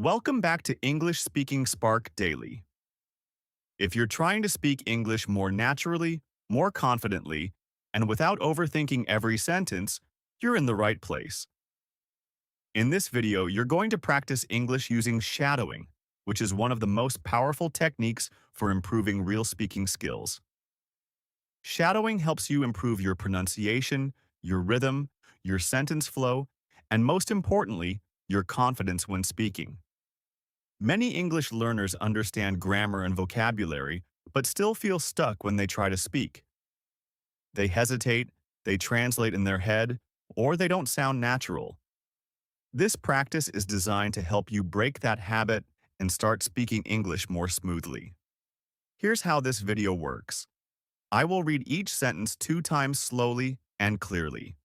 Welcome back to English Speaking Spark Daily. If you're trying to speak English more naturally, more confidently, and without overthinking every sentence, you're in the right place. In this video, you're going to practice English using shadowing, which is one of the most powerful techniques for improving real speaking skills. Shadowing helps you improve your pronunciation, your rhythm, your sentence flow, and most importantly, your confidence when speaking. Many English learners understand grammar and vocabulary, but still feel stuck when they try to speak. They hesitate, they translate in their head, or they don't sound natural. This practice is designed to help you break that habit and start speaking English more smoothly. Here's how this video works. I will read each sentence 2 times slowly and clearly.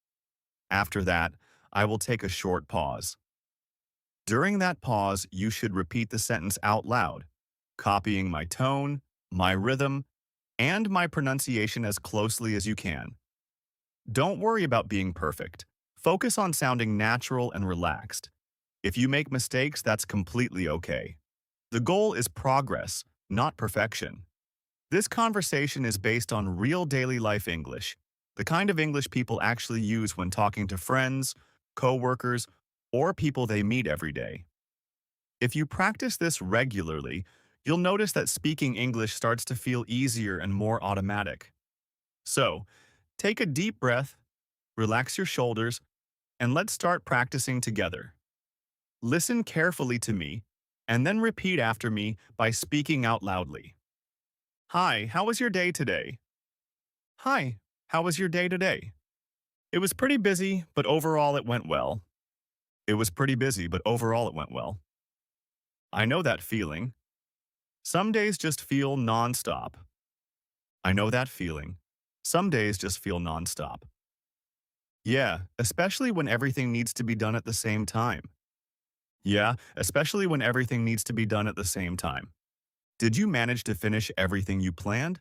After that, I will take a short pause. During that pause, you should repeat the sentence out loud, copying my tone, my rhythm, and my pronunciation as closely as you can. Don't worry about being perfect. Focus on sounding natural and relaxed. If you make mistakes, that's completely okay. The goal is progress, not perfection. This conversation is based on real daily life English, the kind of English people actually use when talking to friends, co-workers, or people they meet every day. If you practice this regularly, you'll notice that speaking English starts to feel easier and more automatic. So, take a deep breath, relax your shoulders, and let's start practicing together. Listen carefully to me, and then repeat after me by speaking out loudly. Hi, how was your day today? Hi, how was your day today? It was pretty busy, but overall it went well. It was pretty busy, but overall it went well. I know that feeling. Some days just feel nonstop. I know that feeling. Some days just feel nonstop. Yeah, especially when everything needs to be done at the same time. Yeah, especially when everything needs to be done at the same time. Did you manage to finish everything you planned?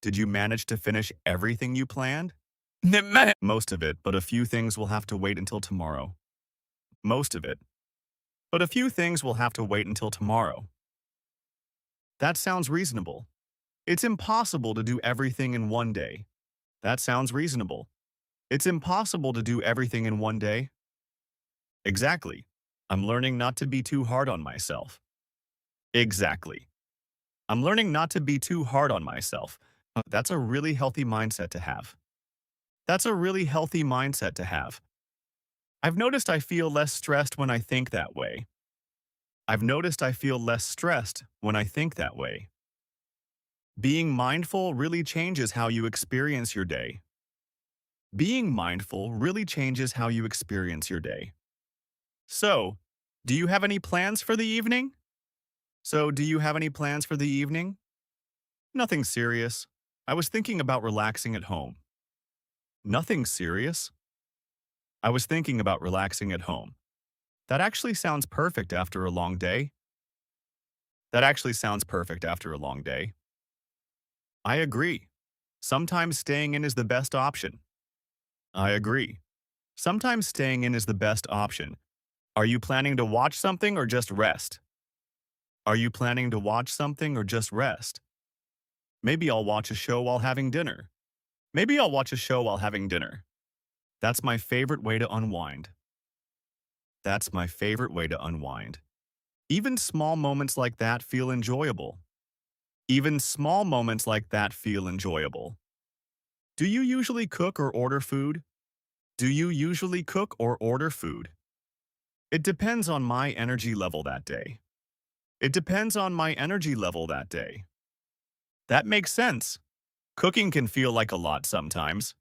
Did you manage to finish everything you planned? Most of it, but a few things will have to wait until tomorrow. Most of it. But a few things will have to wait until tomorrow. That sounds reasonable. It's impossible to do everything in one day. That sounds reasonable. It's impossible to do everything in one day. Exactly. I'm learning not to be too hard on myself. Exactly. I'm learning not to be too hard on myself. That's a really healthy mindset to have. That's a really healthy mindset to have. I've noticed I feel less stressed when I think that way. I've noticed I feel less stressed when I think that way. Being mindful really changes how you experience your day. Being mindful really changes how you experience your day. So, do you have any plans for the evening? Do you have any plans for the evening? Nothing serious. I was thinking about relaxing at home. Nothing serious. I was thinking about relaxing at home. That actually sounds perfect after a long day. That actually sounds perfect after a long day. I agree. Sometimes staying in is the best option. I agree. Sometimes staying in is the best option. Are you planning to watch something or just rest? Are you planning to watch something or just rest? Maybe I'll watch a show while having dinner. Maybe I'll watch a show while having dinner. That's my favorite way to unwind. That's my favorite way to unwind. Even small moments like that feel enjoyable. Even small moments like that feel enjoyable. Do you usually cook or order food? Do you usually cook or order food? It depends on my energy level that day. It depends on my energy level that day. That makes sense. Cooking can feel like a lot sometimes.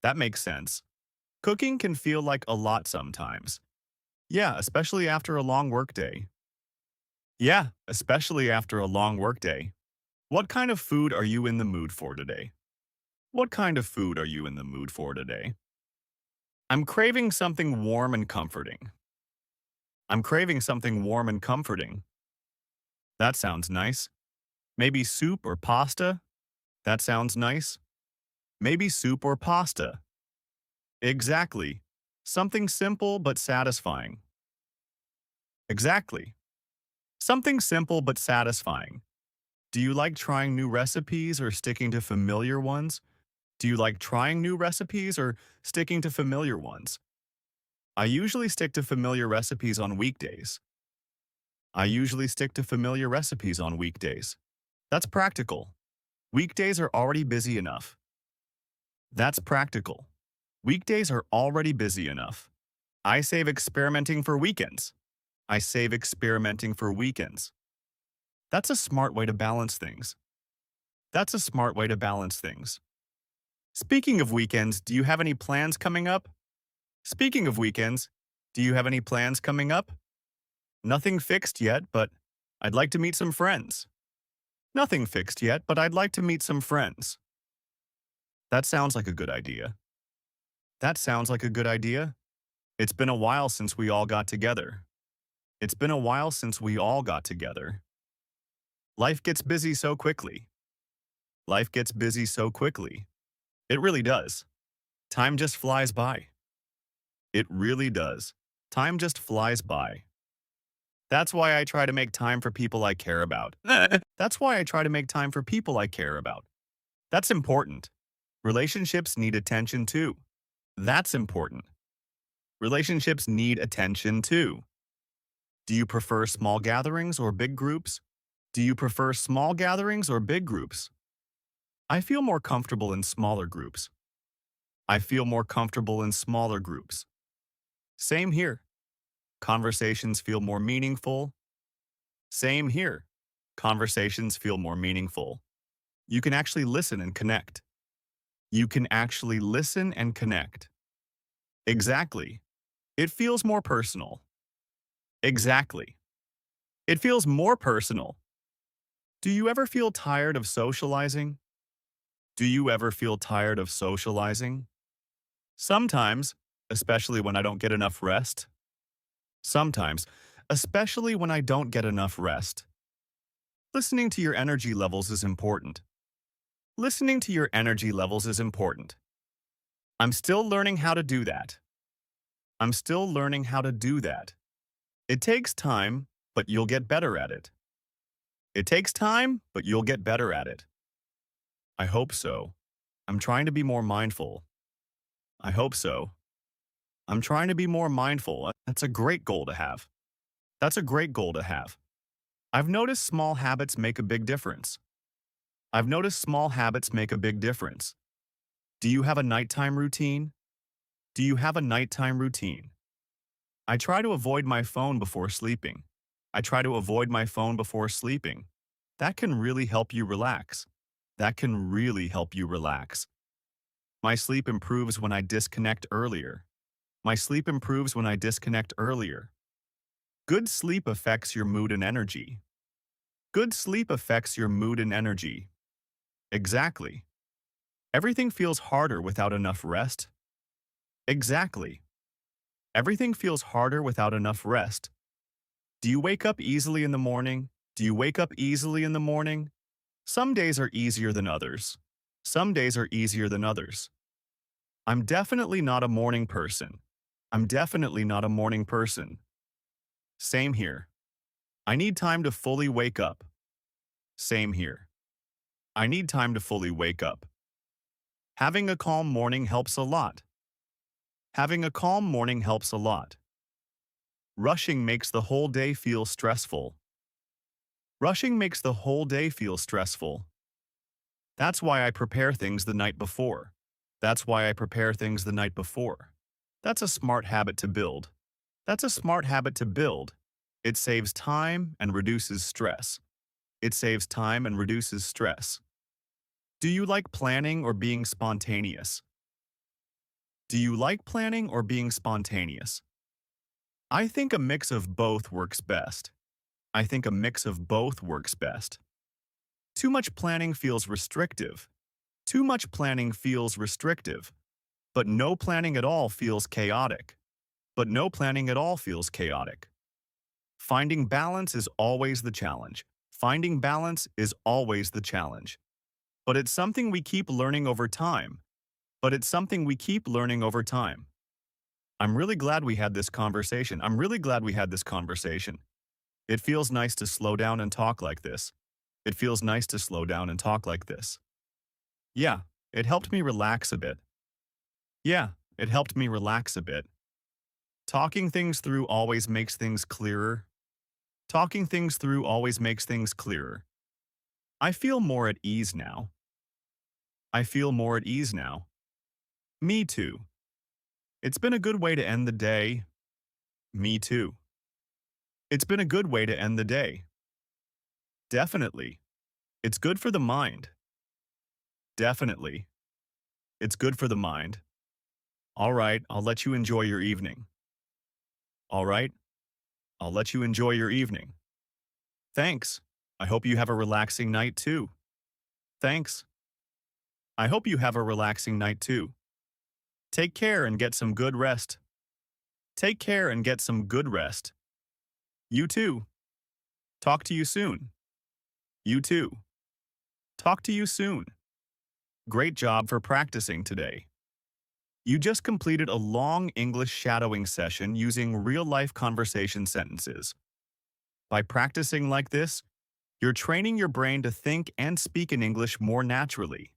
That makes sense. Cooking can feel like a lot sometimes. Yeah, especially after a long workday. Yeah, especially after a long workday. What kind of food are you in the mood for today? What kind of food are you in the mood for today? I'm craving something warm and comforting. I'm craving something warm and comforting. That sounds nice. Maybe soup or pasta? That sounds nice. Maybe soup or pasta. Exactly. Something simple but satisfying. Exactly. Something simple but satisfying. Do you like trying new recipes or sticking to familiar ones? Do you like trying new recipes or sticking to familiar ones? I usually stick to familiar recipes on weekdays. I usually stick to familiar recipes on weekdays. That's practical. Weekdays are already busy enough. That's practical. Weekdays are already busy enough. I save experimenting for weekends. I save experimenting for weekends. That's a smart way to balance things. That's a smart way to balance things. Speaking of weekends, do you have any plans coming up? Speaking of weekends, do you have any plans coming up? Nothing fixed yet, but I'd like to meet some friends. Nothing fixed yet, but I'd like to meet some friends. That sounds like a good idea. That sounds like a good idea. It's been a while since we all got together. It's been a while since we all got together. Life gets busy so quickly. Life gets busy so quickly. It really does. Time just flies by. It really does. Time just flies by. That's why I try to make time for people I care about. That's why I try to make time for people I care about. That's important. Relationships need attention too. That's important. Relationships need attention too. Do you prefer small gatherings or big groups? Do you prefer small gatherings or big groups? I feel more comfortable in smaller groups. I feel more comfortable in smaller groups. Same here. Conversations feel more meaningful. Same here. Conversations feel more meaningful. You can actually listen and connect. You can actually listen and connect. Exactly. It feels more personal. Exactly. It feels more personal. Do you ever feel tired of socializing? Do you ever feel tired of socializing? Sometimes, especially when I don't get enough rest. Sometimes, especially when I don't get enough rest. Listening to your energy levels is important. Listening to your energy levels is important. I'm still learning how to do that. I'm still learning how to do that. It takes time, but you'll get better at it. It takes time, but you'll get better at it. I hope so. I'm trying to be more mindful. I hope so. I'm trying to be more mindful. That's a great goal to have. That's a great goal to have. I've noticed small habits make a big difference. I've noticed small habits make a big difference. Do you have a nighttime routine? Do you have a nighttime routine? I try to avoid my phone before sleeping. I try to avoid my phone before sleeping. That can really help you relax. That can really help you relax. My sleep improves when I disconnect earlier. My sleep improves when I disconnect earlier. Good sleep affects your mood and energy. Good sleep affects your mood and energy. Exactly. Everything feels harder without enough rest. Exactly. Everything feels harder without enough rest. Do you wake up easily in the morning? Do you wake up easily in the morning? Some days are easier than others. Some days are easier than others. I'm definitely not a morning person. I'm definitely not a morning person. Same here. I need time to fully wake up. Same here. I need time to fully wake up. Having a calm morning helps a lot. Having a calm morning helps a lot. Rushing makes the whole day feel stressful. Rushing makes the whole day feel stressful. That's why I prepare things the night before. That's why I prepare things the night before. That's a smart habit to build. That's a smart habit to build. It saves time and reduces stress. It saves time and reduces stress. Do you like planning or being spontaneous? Do you like planning or being spontaneous? I think a mix of both works best. I think a mix of both works best. Too much planning feels restrictive. Too much planning feels restrictive. But no planning at all feels chaotic. But no planning at all feels chaotic. Finding balance is always the challenge. Finding balance is always the challenge. But it's something we keep learning over time. But it's something we keep learning over time. I'm really glad we had this conversation. I'm really glad we had this conversation. It feels nice to slow down and talk like this. It feels nice to slow down and talk like this. Yeah, it helped me relax a bit. Yeah, it helped me relax a bit. Talking things through always makes things clearer. Talking things through always makes things clearer. I feel more at ease now. I feel more at ease now. Me too. It's been a good way to end the day. Me too. It's been a good way to end the day. Definitely. It's good for the mind. Definitely. It's good for the mind. All right, I'll let you enjoy your evening. All right, I'll let you enjoy your evening. Thanks. I hope you have a relaxing night too. Thanks. I hope you have a relaxing night too. Take care and get some good rest. Take care and get some good rest. You too. Talk to you soon. You too. Talk to you soon. Great job for practicing today. You just completed a long English shadowing session using real-life conversation sentences. By practicing like this, you're training your brain to think and speak in English more naturally.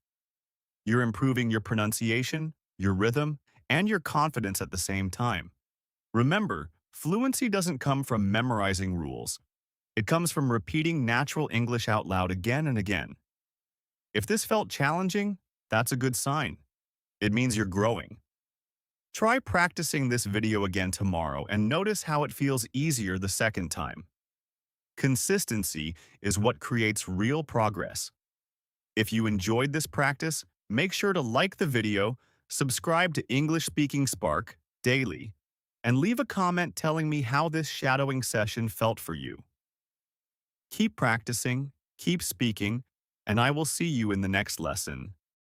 You're improving your pronunciation, your rhythm, and your confidence at the same time. Remember, fluency doesn't come from memorizing rules. It comes from repeating natural English out loud again and again. If this felt challenging, that's a good sign. It means you're growing. Try practicing this video again tomorrow and notice how it feels easier the second time. Consistency is what creates real progress. If you enjoyed this practice, make sure to like the video, subscribe to English Speaking Spark daily, and leave a comment telling me how this shadowing session felt for you. Keep practicing, keep speaking, and I will see you in the next lesson.